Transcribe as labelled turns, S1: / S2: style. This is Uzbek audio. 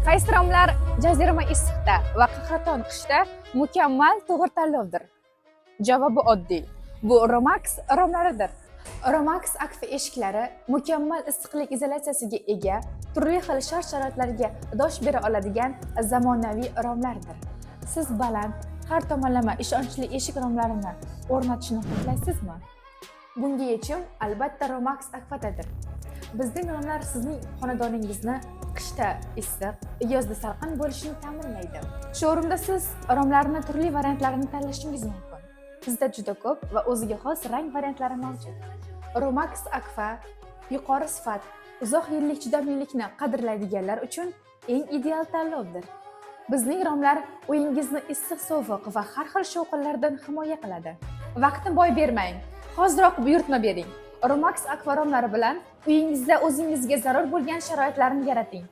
S1: Qaysi romlar jazirama issiqda va qahraton qishda mukammal to'g'ri tanlovdir? Javobi oddiy. Bu Romax romlaridir. Romax akfa eshiklari mukammal issiqlik izolyatsiyasiga ega, turli xil shart-sharoitlarga dosh bera oladigan zamonaviy romlardir. Siz baland, har tomonlama ishonchli eshik romlarini o'rnatishni xohlaysizmi? Bunga yechim albatta Romax akfadadir. Bizning romlar sizning xonadoningizni qishda issiq, yozda salqin bo'lishini ta'minlaydi. Showroomda siz romlarning turli variantlarini tanlashingiz mumkin. Bizda juda ko'p va o'ziga xos rang variantlari mavjud. Romax akfa yuqori sifat, uzoq yillik chidamlilikni qadrlaydiganlar uchun eng ideal tanlovdir. Bizning romlar uyingizni issiq, sovuq va har xil shovqinlardan himoya qiladi. Vaqtni boy bermang. Hoziroq buyurtma bering. Romax akva romlari bilan uyingizda o'zingizga zarur bo'lgan sharoitlarni yarating.